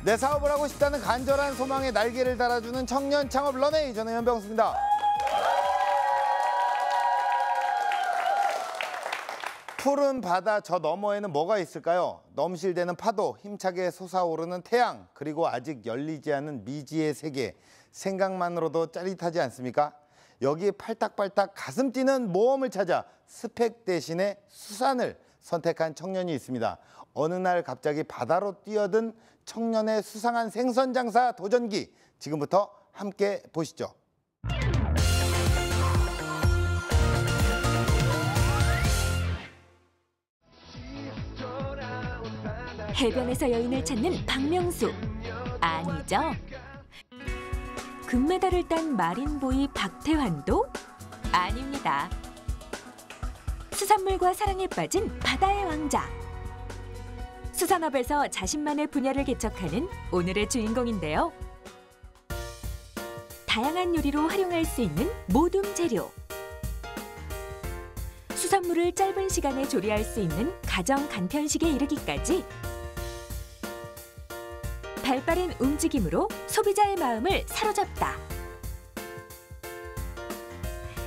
내 사업을 하고 싶다는 간절한 소망에 날개를 달아주는 청년 창업 런웨이, 저는 현병수입니다. 푸른 바다 저 너머에는 뭐가 있을까요? 넘실대는 파도, 힘차게 솟아오르는 태양, 그리고 아직 열리지 않은 미지의 세계. 생각만으로도 짜릿하지 않습니까? 여기에 팔딱팔딱 가슴 뛰는 모험을 찾아 스펙 대신에 수산을 선택한 청년이 있습니다. 어느 날 갑자기 바다로 뛰어든 청년의 수상한 생선 장사 도전기, 지금부터 함께 보시죠. 해변에서 여인을 찾는 박명수. 아니죠. 금메달을 딴 마린보이 박태환도 아닙니다. 수산물과 사랑에 빠진 바다의 왕자. 수산업에서 자신만의 분야를 개척하는 오늘의 주인공인데요. 다양한 요리로 활용할 수 있는 모둠 재료. 수산물을 짧은 시간에 조리할 수 있는 가정 간편식에 이르기까지 발빠른 움직임으로 소비자의 마음을 사로잡다.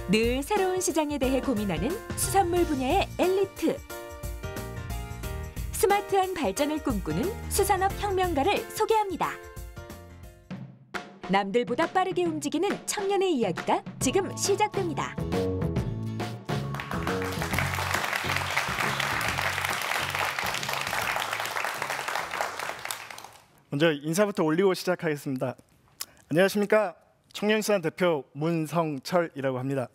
늘 새로운 시장에 대해 고민하는 수산물 분야의 엘리트. 스마트한 발전을 꿈꾸는 수산업 혁명가를 소개합니다. 남들보다 빠르게 움직이는 청년의 이야기가 지금 시작됩니다. 먼저 인사부터 올리고 시작하겠습니다. 안녕하십니까? 청년수산 대표 문성철이라고 합니다.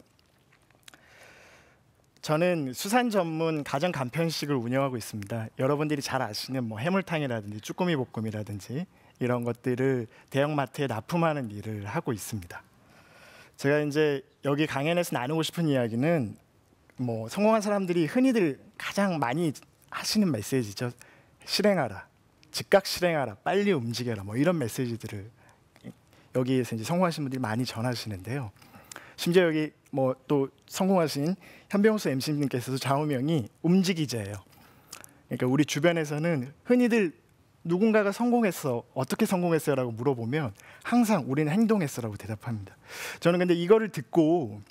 저는 수산 전문 가정 간편식을 운영하고 있습니다. 여러분들이 잘 아시는 해물탕이라든지 쭈꾸미 볶음이라든지 이런 것들을 대형마트에 납품하는 일을 하고 있습니다. 제가 이제 여기 강연에서 나누고 싶은 이야기는 성공한 사람들이 흔히들 가장 많이 하시는 메시지죠. 실행하라. 즉각 실행하라, 빨리 움직여라, 이런 메시지들을 여기에서 이제 성공하신 분들이 많이 전하시는데요. 심지어 여기 또 성공하신 현병수 MC님께서도 좌우명이 움직이자예요. 그러니까 우리 주변에서는 흔히들 누군가가 성공했어, 어떻게 성공했어요라고 물어보면 항상 우리는 행동했어라고 대답합니다. 저는 근데 이거를 듣고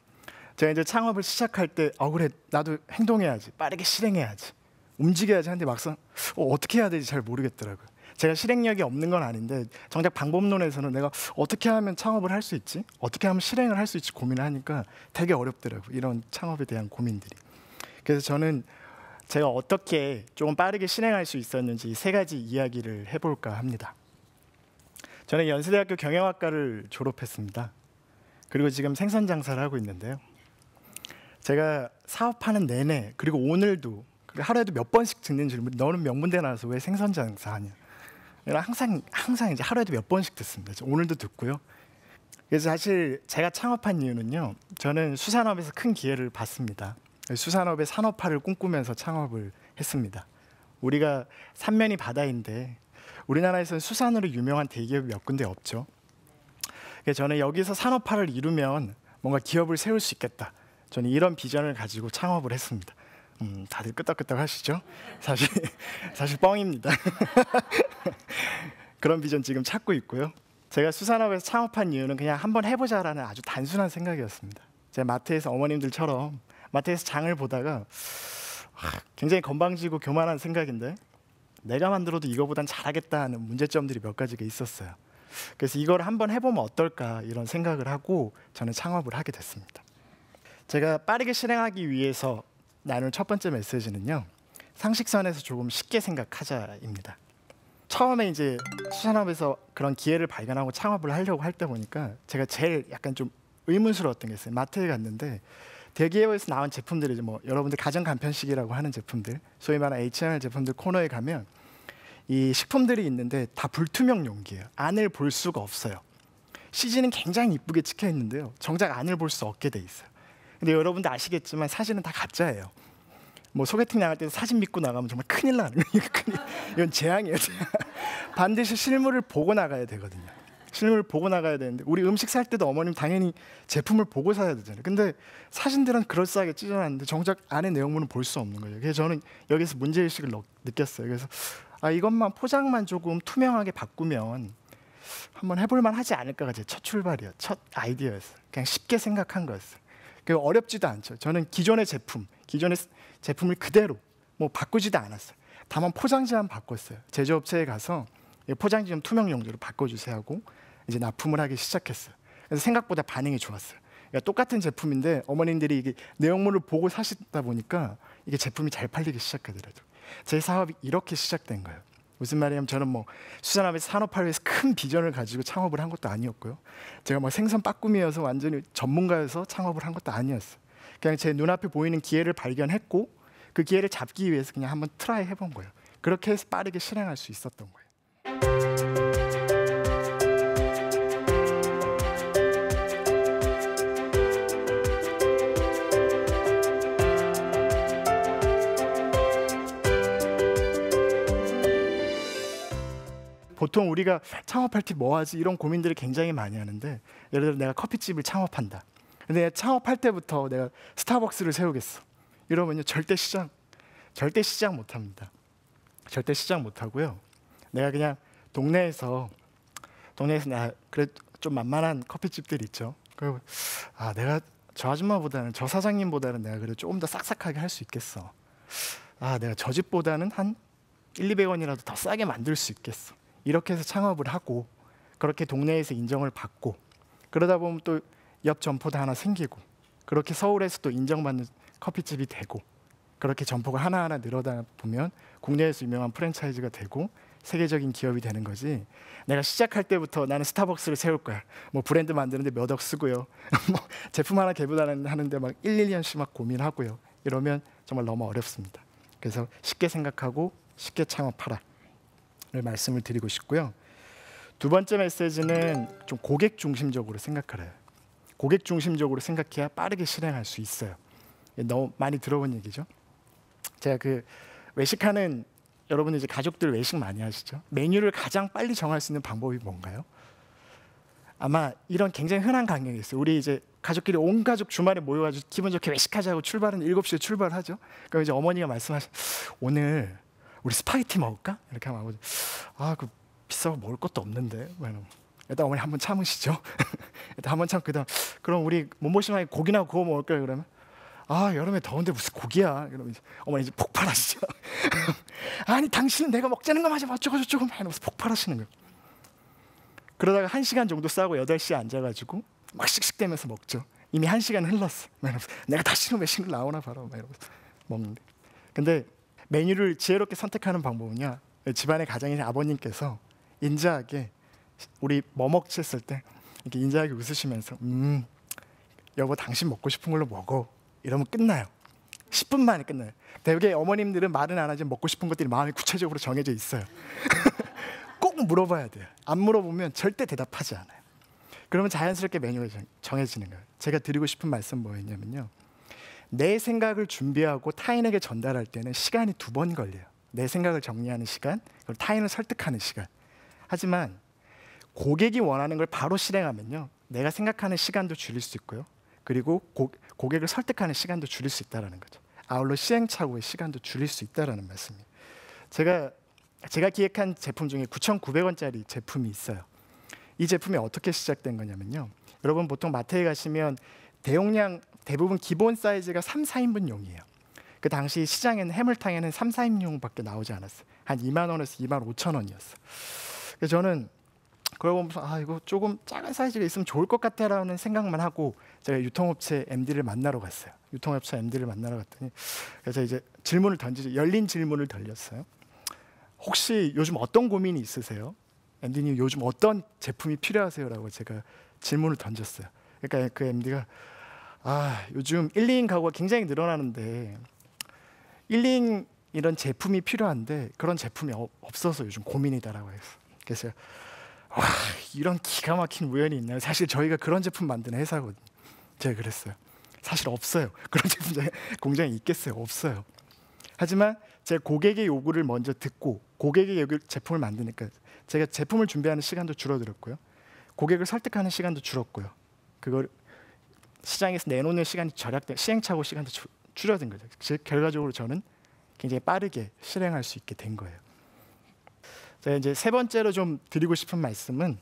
제가 이제 창업을 시작할 때 그래, 나도 행동해야지, 빠르게 실행해야지, 움직여야지 하는데 막상 어떻게 해야 되지 잘 모르겠더라고요. 제가 실행력이 없는 건 아닌데 정작 방법론에서는 내가 어떻게 하면 창업을 할 수 있지? 어떻게 하면 실행을 할 수 있지 고민을 하니까 되게 어렵더라고요. 이런 창업에 대한 고민들이. 그래서 저는 제가 어떻게 조금 빠르게 실행할 수 있었는지 세 가지 이야기를 해볼까 합니다. 저는 연세대학교 경영학과를 졸업했습니다. 그리고 지금 생선 장사를 하고 있는데요. 제가 사업하는 내내 그리고 오늘도 하루에도 몇 번씩 듣는 질문이 너는 명문대 나와서 왜 생선 장사하냐. 항상 이제 하루에도 몇 번씩 듣습니다. 오늘도 듣고요. 그래서 사실 제가 창업한 이유는요. 저는 수산업에서 큰 기회를 받습니다. 수산업의 산업화를 꿈꾸면서 창업을 했습니다. 우리가 삼면이 바다인데 우리나라에서는 수산으로 유명한 대기업이 몇 군데 없죠. 그래서 저는 여기서 산업화를 이루면 뭔가 기업을 세울 수 있겠다. 저는 이런 비전을 가지고 창업을 했습니다. 다들 끄덕끄덕 하시죠? 사실 뻥입니다. 그런 비전 지금 찾고 있고요. 제가 수산업에서 창업한 이유는 그냥 한번 해보자라는 아주 단순한 생각이었습니다. 제가 마트에서 어머님들처럼 마트에서 장을 보다가 굉장히 건방지고 교만한 생각인데 내가 만들어도 이거보단 잘하겠다 하는 문제점들이 몇 가지가 있었어요. 그래서 이걸 한번 해보면 어떨까 이런 생각을 하고 저는 창업을 하게 됐습니다. 제가 빠르게 실행하기 위해서 나눌 첫 번째 메시지는요. 상식선에서 조금 쉽게 생각하자입니다. 처음에 이제 수산업에서 그런 기회를 발견하고 창업을 하려고 할 때 보니까 제가 제일 약간 좀 의문스러웠던 게 있어요. 마트에 갔는데 대기업에서 나온 제품들이 여러분들 가정 간편식이라고 하는 제품들, 소위 말하는 H&R 제품들 코너에 가면 이 식품들이 있는데 다 불투명 용기예요. 안을 볼 수가 없어요. CG는 굉장히 이쁘게 찍혀 있는데요. 정작 안을 볼 수 없게 돼 있어요. 근데 여러분들 아시겠지만 사진은 다 가짜예요. 소개팅 나갈 때 사진 믿고 나가면 정말 큰일 나는 거예요. 이건 재앙이에요. 반드시 실물을 보고 나가야 되거든요. 실물을 보고 나가야 되는데 우리 음식 살 때도 어머님 당연히 제품을 보고 사야 되잖아요. 근데 사진들은 그럴싸하게 찢어놨는데 정작 안에 내용물은 볼 수 없는 거예요. 그래서 저는 여기서 문제의식을 느꼈어요. 그래서 이것만 포장만 조금 투명하게 바꾸면 한번 해볼만 하지 않을까가 제 첫 출발이에요. 첫 아이디어였어요. 그냥 쉽게 생각한 거였어요. 어렵지도 않죠. 저는 기존의 제품을 그대로 뭐 바꾸지도 않았어요. 다만 포장지만 바꿨어요. 제조업체에 가서 포장지 좀 투명 용도로 바꿔주세요 하고 이제 납품을 하기 시작했어요. 그래서 생각보다 반응이 좋았어요. 그러니까 똑같은 제품인데 어머님들이 이게 내용물을 보고 사시다 보니까 이게 제품이 잘 팔리기 시작하더라고요. 제 사업이 이렇게 시작된 거예요. 무슨 말이냐면 저는 뭐 수산업에서 산업화를 위해서 큰 비전을 가지고 창업을 한 것도 아니었고요. 제가 뭐 생선 빠꾸미여서 완전히 전문가여서 창업을 한 것도 아니었어요. 그냥 제 눈앞에 보이는 기회를 발견했고 그 기회를 잡기 위해서 그냥 한번 트라이 해본 거예요. 그렇게 해서 빠르게 실행할 수 있었던 거예요. 보통 우리가 창업할 때 뭐 하지 이런 고민들을 굉장히 많이 하는데 예를 들어 내가 커피집을 창업한다. 근데 내가 창업할 때부터 내가 스타벅스를 세우겠어. 이러면요 절대 시작 못합니다. 절대 시작 못하고요. 내가 그냥 동네에서 내가 그래 좀 만만한 커피집들 있죠. 그리고 내가 저 아줌마보다는 저 사장님보다는 내가 그래 조금 더 싹싹하게 할 수 있겠어. 내가 저 집보다는 한 100~200원이라도 더 싸게 만들 수 있겠어. 이렇게 해서 창업을 하고 그렇게 동네에서 인정을 받고 그러다 보면 또 옆 점포도 하나 생기고 그렇게 서울에서 또 인정받는 커피집이 되고 그렇게 점포가 하나하나 늘어다 보면 국내에서 유명한 프랜차이즈가 되고 세계적인 기업이 되는 거지. 내가 시작할 때부터 나는 스타벅스를 세울 거야. 뭐 브랜드 만드는데 몇 억 쓰고요. 뭐 제품 하나 개발하는데 막 1~2년씩 막 고민하고요. 이러면 정말 너무 어렵습니다. 그래서 쉽게 생각하고 쉽게 창업하라. 를 말씀을 드리고 싶고요. 두 번째 메시지는 좀 고객 중심적으로 생각하래요. 고객 중심적으로 생각해야 빠르게 실행할 수 있어요. 너무 많이 들어본 얘기죠. 제가 그 외식하는 여러분 이제 가족들 외식 많이 하시죠. 메뉴를 가장 빨리 정할 수 있는 방법이 뭔가요? 아마 이런 굉장히 흔한 강연이 있어요. 우리 이제 가족끼리 온 가족 주말에 모여가지고 기분 좋게 외식하자고 출발은 7시에 출발하죠. 그럼 이제 어머니가 말씀하시 오늘 우리 스파게티 먹을까? 이렇게 하면 그 비싸고 먹을 것도 없는데. 일단 어머니 한번 참으시죠. 일단 한번 참 그럼 우리 몸보심하게 고기나 구워 먹을까요? 그러면 여름에 더운데 무슨 고기야? 그러면 이제 어머니 이제 폭발하시죠. 아니 당신은 내가 먹자는 거 맞아 어쩌고 저쩌고 하면서 폭발하시는 거예요. 그러다가 1시간 정도 싸고 8시에 앉아가지고 막 씩씩대면서 먹죠. 이미 1시간 흘렀어. 내가 다시는 외식을 나오나 봐라. 이러면서 먹는데. 근데 메뉴를 지혜롭게 선택하는 방법은요. 집안의 가장인 아버님께서 인자하게 우리 뭐 먹지 했을 때 이렇게 인자하게 웃으시면서 여보 당신 먹고 싶은 걸로 먹어. 이러면 끝나요. 10분 만에 끝나요. 대개 어머님들은 말은 안 하지만 먹고 싶은 것들이 마음에 구체적으로 정해져 있어요. 꼭 물어봐야 돼요. 안 물어보면 절대 대답하지 않아요. 그러면 자연스럽게 메뉴가 정해지는 거예요. 제가 드리고 싶은 말씀 뭐였냐면요. 내 생각을 준비하고 타인에게 전달할 때는 시간이 2번 걸려요. 내 생각을 정리하는 시간, 그리고 타인을 설득하는 시간. 하지만 고객이 원하는 걸 바로 실행하면요. 내가 생각하는 시간도 줄일 수 있고요. 그리고 고객을 설득하는 시간도 줄일 수 있다는 거죠. 아울러 시행착오의 시간도 줄일 수 있다는 말씀이에요. 제가 기획한 제품 중에 9,900원짜리 제품이 있어요. 이 제품이 어떻게 시작된 거냐면요. 여러분 보통 마트에 가시면 대용량 대부분 기본 사이즈가 3~4인분용이에요. 그 당시 시장에는 해물탕에는 3~4인용밖에 나오지 않았어요. 한 2만 원에서 25,000원이었어요. 그래서 저는 그걸 보면서 이거 조금 작은 사이즈가 있으면 좋을 것 같다라는 생각만 하고 제가 유통업체 MD를 만나러 갔어요. 유통업체 MD를 만나러 갔더니 그래서 이제 질문을 던지죠. 열린 질문을 던졌어요. 혹시 요즘 어떤 고민이 있으세요? MD님 요즘 어떤 제품이 필요하세요라고 제가 질문을 던졌어요. 그러니까 그 MD가 요즘 1, 2인 가구가 굉장히 늘어나는데 1, 2인 이런 제품이 필요한데 그런 제품이 없어서 요즘 고민이다라고 했어요. 그래서 이런 기가 막힌 우연이 있나요? 사실 저희가 그런 제품 만드는 회사거든요. 제가 그랬어요. 사실 없어요. 그런 제품 공장에 있겠어요? 없어요. 하지만 제 고객의 요구를 먼저 듣고 고객의 제품을 만드니까 제가 제품을 준비하는 시간도 줄어들었고요. 고객을 설득하는 시간도 줄었고요. 그걸 시장에서 내놓는 시간이 절약된 시행착오 시간도 줄어든 거죠. 즉 결과적으로 저는 굉장히 빠르게 실행할 수 있게 된 거예요. 제가 이제 세 번째로 좀 드리고 싶은 말씀은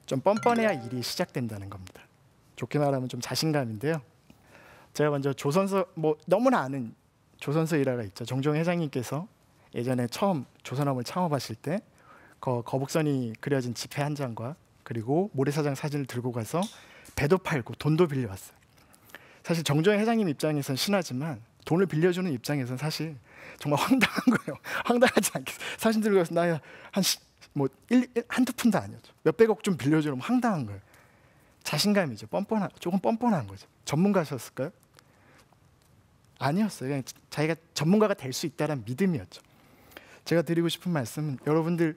좀 뻔뻔해야 일이 시작된다는 겁니다. 좋게 말하면 좀 자신감인데요. 제가 먼저 조선소 뭐 너무나 아는 조선소 일화가 있죠. 정종 회장님께서 예전에 처음 조선업을 창업하실 때 거북선이 그려진 지폐 한 장과 그리고 모래사장 사진을 들고 가서 배도 팔고 돈도 빌려왔어요. 사실 정종 회장님 입장에선 신하지만 돈을 빌려주는 입장에선 사실 정말 황당한 거예요. 황당하지 않겠어요. 사진 들고 가서 나야 한두 푼도 아니었죠. 몇백억 좀 빌려주면 황당한 거예요. 자신감이죠. 조금 뻔뻔한 거죠. 전문가셨을까요? 아니었어요. 그냥 자기가 전문가가 될 수 있다는 믿음이었죠. 제가 드리고 싶은 말씀은 여러분들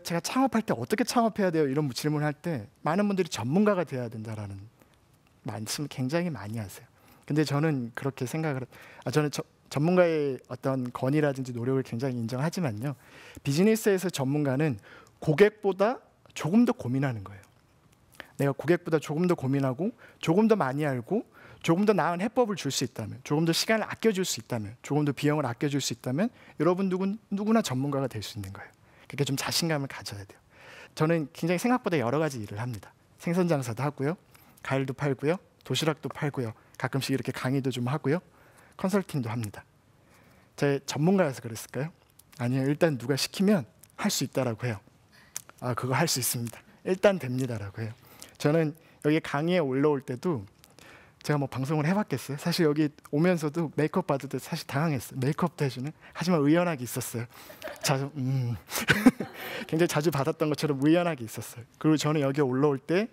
제가 창업할 때 어떻게 창업해야 돼요? 이런 질문을 할 때 많은 분들이 전문가가 돼야 된다라는 말씀을 굉장히 많이 하세요. 근데 저는 그렇게 저는 전문가의 어떤 권위라든지 노력을 굉장히 인정하지만요. 비즈니스에서 전문가는 고객보다 조금 더 고민하는 거예요. 내가 고객보다 조금 더 고민하고 조금 더 많이 알고 조금 더 나은 해법을 줄 수 있다면, 조금 더 시간을 아껴줄 수 있다면, 조금 더 비용을 아껴줄 수 있다면 여러분 누구나 전문가가 될 수 있는 거예요. 그러니까 좀 자신감을 가져야 돼요. 저는 굉장히 생각보다 여러 가지 일을 합니다. 생선 장사도 하고요. 과일도 팔고요. 도시락도 팔고요. 가끔씩 이렇게 강의도 좀 하고요. 컨설팅도 합니다. 제 전문가여서 그랬을까요? 아니요. 일단 누가 시키면 할 수 있다라고 해요. 그거 할 수 있습니다. 일단 됩니다라고 해요. 저는 여기 강의에 올라올 때도 제가 뭐 방송을 해봤겠어요? 사실 여기 오면서도 메이크업 받을 때 사실 당황했어요. 메이크업도 해주는? 하지만 의연하게 있었어요. 굉장히 자주 받았던 것처럼 의연하게 있었어요. 그리고 저는 여기 올라올 때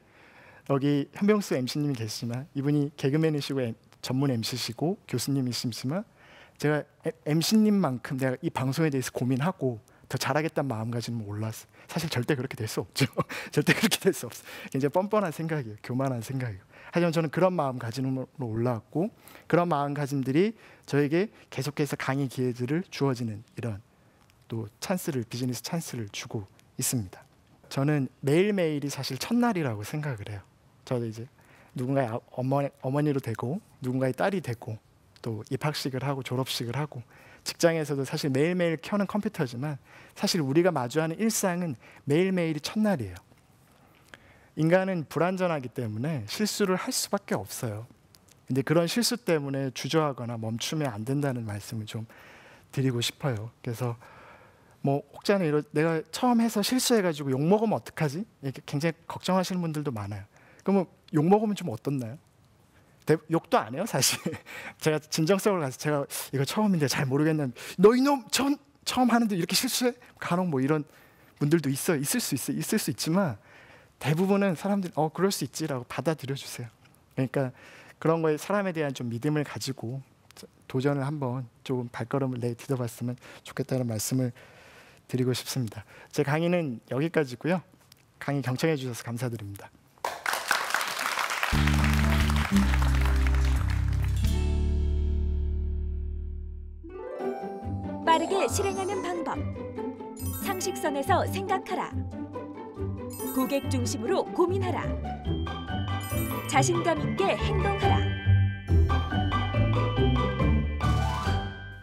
여기 현병수 MC님이 계시지만 이분이 개그맨이시고 전문 MC시고 교수님이시지만 제가 MC님만큼 내가 이 방송에 대해서 고민하고 더 잘하겠다는 마음가짐은 몰랐어요. 사실 절대 그렇게 될 수 없죠. 절대 그렇게 될 수 없어요. 굉장히 뻔뻔한 생각이에요. 교만한 생각이에요. 하지만 저는 그런 마음가짐으로 올라왔고 그런 마음가짐들이 저에게 계속해서 강의 기회들을 주어지는 이런 또 비즈니스 찬스를 주고 있습니다. 저는 매일매일이 사실 첫날이라고 생각을 해요. 저도 이제 누군가의 어머니로 되고 누군가의 딸이 되고 또 입학식을 하고 졸업식을 하고 직장에서도 사실 매일매일 켜는 컴퓨터지만 사실 우리가 마주하는 일상은 매일매일이 첫날이에요. 인간은 불완전하기 때문에 실수를 할 수밖에 없어요. 근데 그런 실수 때문에 주저하거나 멈추면 안 된다는 말씀을 좀 드리고 싶어요. 그래서 뭐 혹자는 내가 처음 해서 실수해가지고 욕 먹으면 어떡하지? 이렇게 굉장히 걱정하시는 분들도 많아요. 그러면 욕 먹으면 좀 어떻나요? 욕도 안 해요, 사실. 제가 진정성을 가서 제가 이거 처음인데 잘 모르겠는데 너 이놈 처음 하는데 이렇게 실수해? 간혹 뭐 이런 분들도 있을 수 있지만 대부분은 사람들이 그럴 수 있지라고 받아들여 주세요. 그러니까 그런 거에 사람에 대한 좀 믿음을 가지고 도전을 한번 조금 발걸음을 디뎌봤으면 좋겠다는 말씀을 드리고 싶습니다. 제 강의는 여기까지고요. 강의 경청해 주셔서 감사드립니다. 빠르게 실행하는 방법. 상식선에서 생각하라. 고객 중심으로 고민하라. 자신감 있게 행동하라.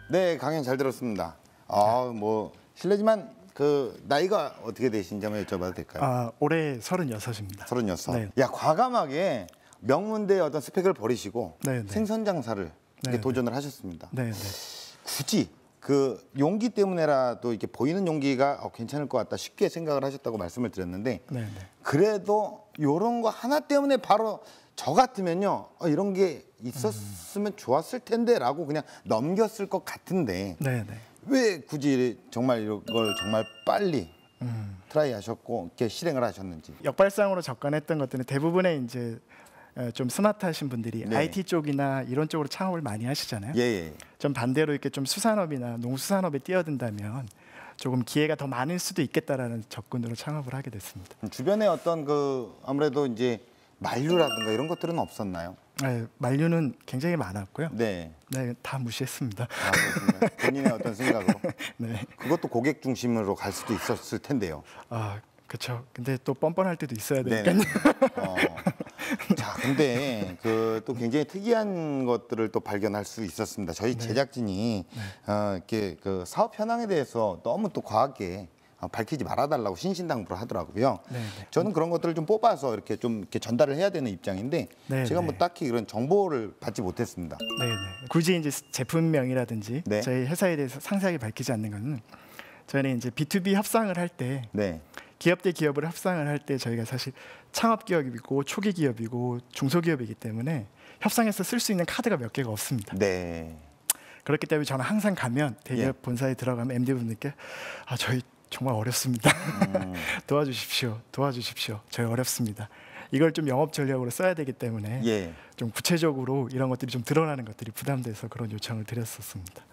네, 강연 잘 들었습니다. 뭐 실례지만 그 나이가 어떻게 되신지 한번 여쭤봐도 될까요? 올해 36입니다. 36. 네. 야, 과감하게 명문대의 어떤 스펙을 버리시고 네. 생선 장사를 네. 도전을 하셨습니다. 네. 굳이 그 용기 때문에라도 이렇게 보이는 용기가 괜찮을 것 같다 쉽게 생각을 하셨다고 말씀을 드렸는데 네. 그래도 이런 거 하나 때문에 바로 저 같으면요 이런 게 있었으면 좋았을 텐데라고 그냥 넘겼을 것 같은데 네. 왜 굳이 정말 이걸 정말 빨리 트라이 하셨고 이렇게 실행을 하셨는지. 역발상으로 접근했던 것들은 대부분의 이제 좀 스마트하신 분들이 네. IT 쪽이나 이런 쪽으로 창업을 많이 하시잖아요. 예. 좀 반대로 이렇게 좀 수산업이나 농수산업에 뛰어든다면 조금 기회가 더 많을 수도 있겠다라는 접근으로 창업을 하게 됐습니다. 주변에 어떤 그 아무래도 이제 만류라든가 이런 것들은 없었나요? 네, 만류는 굉장히 많았고요. 네. 네, 다 무시했습니다. 그렇습니다. 본인의 어떤 생각으로. 네. 그것도 고객 중심으로 갈 수도 있었을 텐데요. 그렇죠. 근데 또 뻔뻔할 때도 있어야 네. 되니까요. 자, 근데 그 또 굉장히 특이한 것들을 또 발견할 수 있었습니다. 저희 제작진이 이렇게 그 사업 현황에 대해서 너무 또 과하게 밝히지 말아달라고 신신당부를 하더라고요. 네. 저는 그런 것들을 좀 뽑아서 이렇게 좀 이렇게 전달을 해야 되는 입장인데 네, 제가 뭐 네. 딱히 그런 정보를 받지 못했습니다. 네네. 굳이 이제 제품명이라든지 네. 저희 회사에 대해서 상세하게 밝히지 않는 것은 저희는 이제 B2B 협상을 할 때 네, 기업 대 기업을 협상을 할 때 저희가 사실 창업 기업이고 초기 기업이고 중소기업이기 때문에 협상에서 쓸 수 있는 카드가 몇 개가 없습니다. 네, 그렇기 때문에 저는 항상 가면 대기업 예. 본사에 들어가면 MD 분들께 저희 정말 어렵습니다. 도와주십시오. 저희 어렵습니다. 이걸 좀 영업 전략으로 써야 되기 때문에 예. 좀 구체적으로 이런 것들이 좀 드러나는 것들이 부담돼서 그런 요청을 드렸었습니다.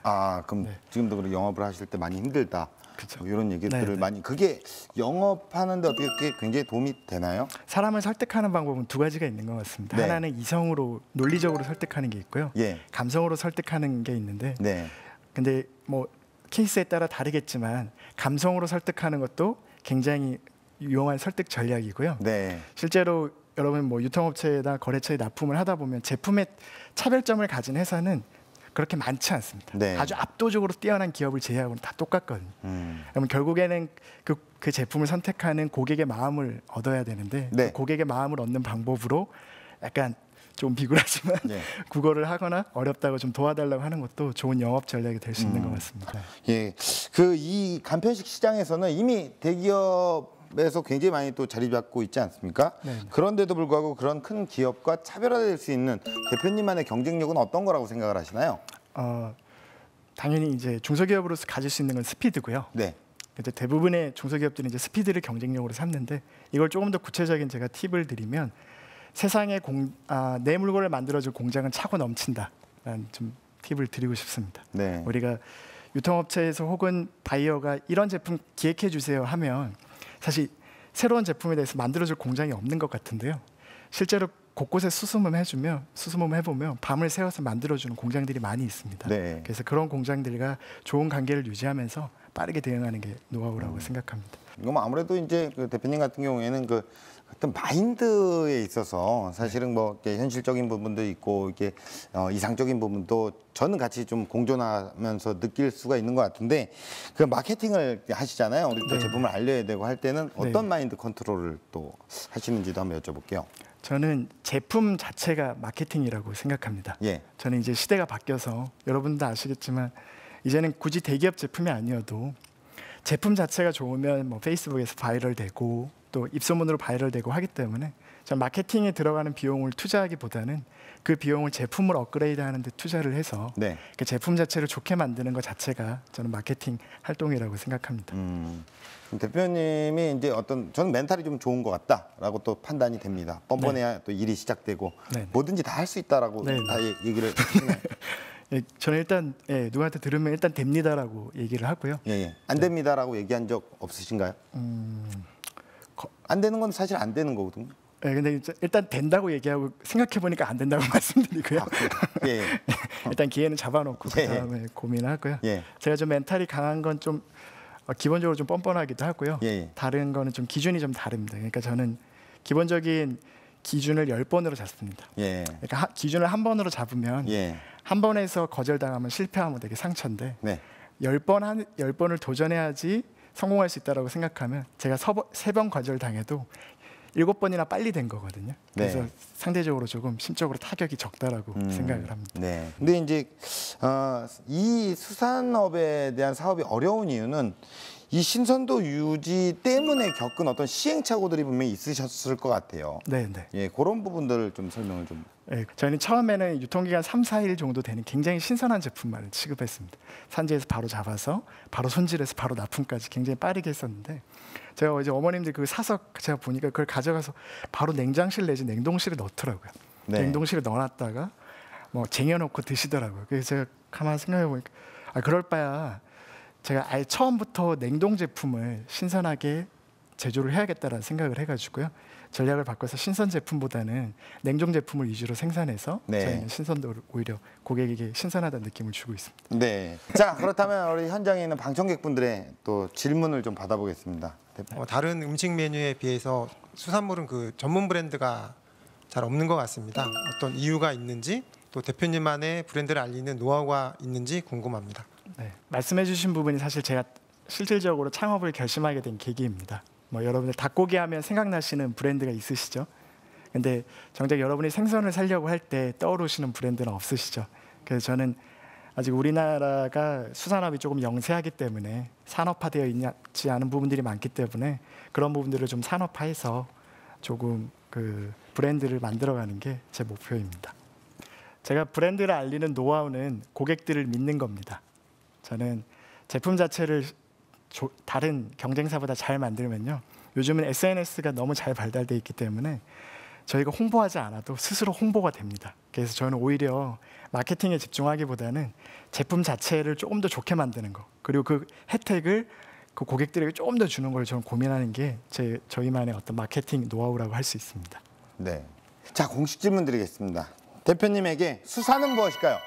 그럼 네. 지금도 그런 영업을 하실 때 많이 힘들다. 그쵸. 뭐 이런 얘기들을 네, 네. 많이 그게 영업하는데 어떻게 그게 굉장히 도움이 되나요? 사람을 설득하는 방법은 두 가지가 있는 것 같습니다. 네. 하나는 이성으로 논리적으로 설득하는 게 있고요. 예, 감성으로 설득하는 게 있는데 네, 근데 뭐 케이스에 따라 다르겠지만 감성으로 설득하는 것도 굉장히 유용한 설득 전략이고요. 네, 실제로 여러분 뭐 유통업체나 거래처에 납품을 하다 보면 제품의 차별점을 가진 회사는 그렇게 많지 않습니다. 네. 아주 압도적으로 뛰어난 기업을 제외하고는 다 똑같거든요. 그러면 결국에는 그 제품을 선택하는 고객의 마음을 얻어야 되는데 네. 그 고객의 마음을 얻는 방법으로 약간 좀 비굴하지만 네. 국어를 하거나 어렵다고 좀 도와달라고 하는 것도 좋은 영업 전략이 될 수 있는 것 같습니다. 예. 그 이 간편식 시장에서는 이미 대기업에서 굉장히 많이 또 자리 잡고 있지 않습니까? 네. 그런데도 불구하고 그런 큰 기업과 차별화될 수 있는 대표님만의 경쟁력은 어떤 거라고 생각을 하시나요? 당연히 이제 중소기업으로서 가질 수 있는 건 스피드고요. 네, 이제 대부분의 중소기업들은 이제 스피드를 경쟁력으로 삼는데 이걸 조금 더 구체적인 제가 팁을 드리면 세상에 내 물건을 만들어줄 공장은 차고 넘친다라는 좀 팁을 드리고 싶습니다. 네, 우리가 유통업체에서 혹은 바이어가 이런 제품 기획해 주세요 하면 사실 새로운 제품에 대해서 만들어줄 공장이 없는 것 같은데요. 실제로 곳곳에 수소문해보면 밤을 새워서 만들어주는 공장들이 많이 있습니다. 네. 그래서 그런 공장들과 좋은 관계를 유지하면서 빠르게 대응하는 게 노하우라고 생각합니다. 이거 뭐 아무래도 이제 그 대표님 같은 경우에는 그 어떤 마인드에 있어서 사실은 뭐 이렇게 현실적인 부분도 있고 이게 이상적인 부분도 저는 같이 좀 공존하면서 느낄 수가 있는 것 같은데 그 마케팅을 하시잖아요. 우리 또 네. 제품을 알려야 되고 할 때는 어떤 네. 마인드 컨트롤을 또 하시는지도 한번 여쭤볼게요. 저는 제품 자체가 마케팅이라고 생각합니다. 예, 저는 이제 시대가 바뀌어서 여러분도 아시겠지만 이제는 굳이 대기업 제품이 아니어도 제품 자체가 좋으면 뭐 페이스북에서 바이럴되고 또 입소문으로 바이럴되고 하기 때문에 전 마케팅에 들어가는 비용을 투자하기보다는 그 비용을 제품을 업그레이드하는 데 투자를 해서 네. 그 제품 자체를 좋게 만드는 것 자체가 저는 마케팅 활동이라고 생각합니다. 대표님이 이제 저는 멘탈이 좀 좋은 것 같다라고 또 판단이 됩니다. 뻔뻔해야 또 일이 시작되고 네. 뭐든지 다 할 수 있다라고 네. 다 얘기를 하시나요? 예, 저는 일단 누구한테 들으면 일단 됩니다라고 얘기를 하고요. 예, 예. 안 됩니다라고 얘기한 적 없으신가요? 안 되는 건 사실 안 되는 거거든요. 네, 근데 이제 일단 된다고 얘기하고 생각해 보니까 안 된다고 말씀드리고요. 예, 예. 일단 기회는 잡아놓고 예, 그다음에 고민하고요. 예. 제가 좀 멘탈이 강한 건 좀 기본적으로 좀 뻔뻔하기도 하고요. 예, 예. 다른 거는 좀 기준이 좀 다릅니다. 그러니까 저는 기본적인 기준을 10번으로 잡습니다. 예. 그러니까 기준을 한 번으로 잡으면 예. 한 번에서 거절당하면 실패하면 되게 상처인데 네. 10번을 도전해야지 성공할 수 있다라고 생각하면 제가 3번 거절당해도 7번이나 빨리 된 거거든요. 그래서 네. 상대적으로 조금 심적으로 타격이 적다라고 생각을 합니다. 네. 근데 이제 이 수산업에 대한 사업이 어려운 이유는 이 신선도 유지 때문에 겪은 어떤 시행착오들이 분명히 있으셨을 것 같아요. 네, 네. 예, 그런 부분들을 좀 설명을 좀. 네, 저희는 처음에는 유통기간 3, 4일 정도 되는 굉장히 신선한 제품만을 취급했습니다. 산지에서 바로 잡아서 바로 손질해서 바로 납품까지 굉장히 빠르게 했었는데 제가 이제 어머님들 그 사서 제가 보니까 그걸 가져가서 바로 냉장실 내지 냉동실에 넣더라고요. 네. 냉동실에 넣어놨다가 뭐 쟁여놓고 드시더라고요. 그래서 제가 가만히 생각해 보니까 그럴 바야 제가 아예 처음부터 냉동 제품을 신선하게 제조를 해야겠다라는 생각을 해가지고요. 전략을 바꿔서 신선 제품보다는 냉동 제품을 위주로 생산해서 네. 저희는 신선도를 오히려 고객에게 신선하다는 느낌을 주고 있습니다. 네. 자, 그렇다면 우리 현장에 있는 방청객분들의 또 질문을 좀 받아보겠습니다. 다른 음식 메뉴에 비해서 수산물은 그 전문 브랜드가 잘 없는 것 같습니다. 어떤 이유가 있는지 또 대표님만의 브랜드를 알리는 노하우가 있는지 궁금합니다. 네. 말씀해주신 부분이 사실 제가 실질적으로 창업을 결심하게 된 계기입니다. 뭐 여러분들 닭고기 하면 생각나시는 브랜드가 있으시죠? 근데 정작 여러분이 생선을 살려고 할 때 떠오르시는 브랜드는 없으시죠? 그래서 저는 아직 우리나라가 수산업이 조금 영세하기 때문에 산업화되어 있지 않은 부분들이 많기 때문에 그런 부분들을 좀 산업화해서 조금 그 브랜드를 만들어가는 게 제 목표입니다. 제가 브랜드를 알리는 노하우는 고객들을 믿는 겁니다. 저는 제품 자체를 다른 경쟁사보다 잘 만들면요, 요즘은 SNS가 너무 잘 발달돼 있기 때문에 저희가 홍보하지 않아도 스스로 홍보가 됩니다. 그래서 저는 오히려 마케팅에 집중하기보다는 제품 자체를 조금 더 좋게 만드는 거, 그리고 그 혜택을 그 고객들에게 조금 더 주는 걸 저는 고민하는 게 저희만의 어떤 마케팅 노하우라고 할 수 있습니다. 네. 자, 공식 질문 드리겠습니다. 대표님에게 수산은 무엇일까요?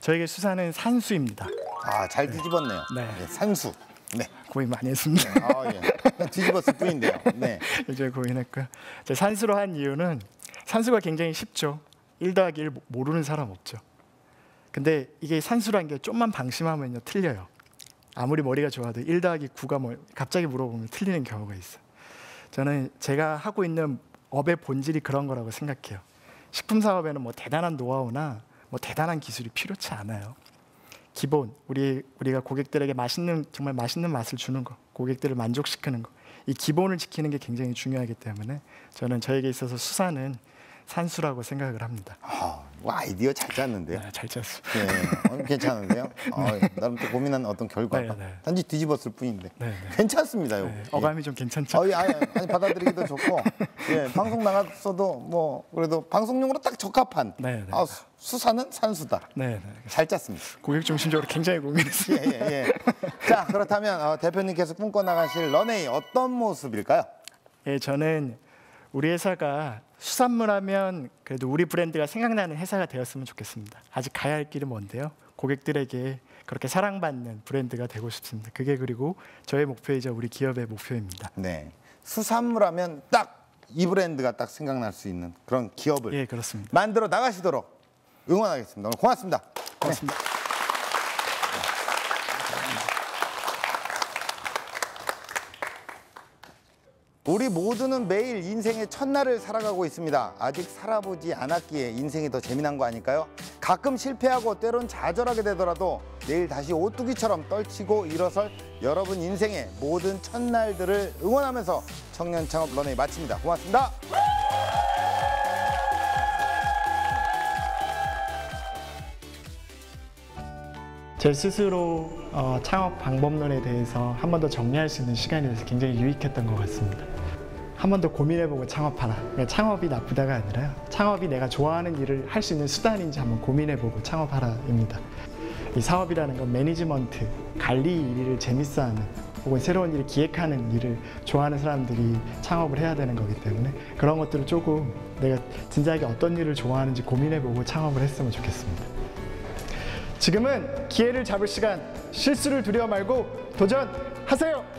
저에게 수산은 산수입니다. 아, 잘 뒤집었네요. 네. 네, 산수. 네. 고민 많이 했습니다. 아, 예. 그냥 뒤집었을 뿐인데요. 네. 이제 고민했고요. 산수로 한 이유는 산수가 굉장히 쉽죠. 1 더하기 1 모르는 사람 없죠. 근데 이게 산수란 게 좀만 방심하면요, 틀려요. 아무리 머리가 좋아도 1 더하기 9가 뭐 갑자기 물어보면 틀리는 경우가 있어요. 저는 제가 하고 있는 업의 본질이 그런 거라고 생각해요. 식품 사업에는 뭐 대단한 노하우나 뭐 대단한 기술이 필요치 않아요. 기본 우리가 고객들에게 정말 맛있는 맛을 주는 거, 고객들을 만족시키는 거, 이 기본을 지키는 게 굉장히 중요하기 때문에 저는 저에게 있어서 수산은 산수라고 생각을 합니다. 아이디어 잘 짰는데요. 네, 잘 짰습니다. 네, 괜찮은데요. 나름 또 고민한 어떤 결과가 단지 뒤집었을 뿐인데 괜찮습니다. 네, 어감이 좀 괜찮죠? 아니 받아들이기도 좋고, 예, 방송 나갔어도 뭐 그래도 방송용으로 딱 적합한. 수산은 산수다. 잘 짰습니다. 고객 중심적으로 굉장히 고민했어요. 예. 자, 그렇다면 대표님께서 꿈꿔 나가실 런웨이 어떤 모습일까요? 예, 저는 우리 회사가 수산물 하면 그래도 우리 브랜드가 생각나는 회사가 되었으면 좋겠습니다. 아직 가야 할 길은 먼데요, 고객들에게 그렇게 사랑받는 브랜드가 되고 싶습니다. 그게 그리고 저의 목표이자 우리 기업의 목표입니다. 네, 수산물 하면 딱 이 브랜드가 딱 생각날 수 있는 그런 기업을, 예, 그렇습니다, 만들어 나가시도록 응원하겠습니다. 오늘 고맙습니다. 고맙습니다. 네. 우리 모두는 매일 인생의 첫날을 살아가고 있습니다. 아직 살아보지 않았기에 인생이 더 재미난 거 아닐까요? 가끔 실패하고 때론 좌절하게 되더라도 내일 다시 오뚜기처럼 떨치고 일어설 여러분 인생의 모든 첫날들을 응원하면서 청년 창업 런웨이 마칩니다. 고맙습니다. 제 스스로 창업 방법론에 대해서 한 번 더 정리할 수 있는 시간이 돼서 굉장히 유익했던 것 같습니다. 한 번 더 고민해보고 창업하라. 그러니까 창업이 나쁘다가 아니라 창업이 내가 좋아하는 일을 할 수 있는 수단인지 한번 고민해보고 창업하라입니다. 이 사업이라는 건 매니지먼트, 관리 일을 재밌어하는 혹은 새로운 일을 기획하는 일을 좋아하는 사람들이 창업을 해야 되는 거기 때문에 그런 것들을 조금 내가 진지하게 어떤 일을 좋아하는지 고민해보고 창업을 했으면 좋겠습니다. 지금은 기회를 잡을 시간, 실수를 두려워 말고 도전하세요!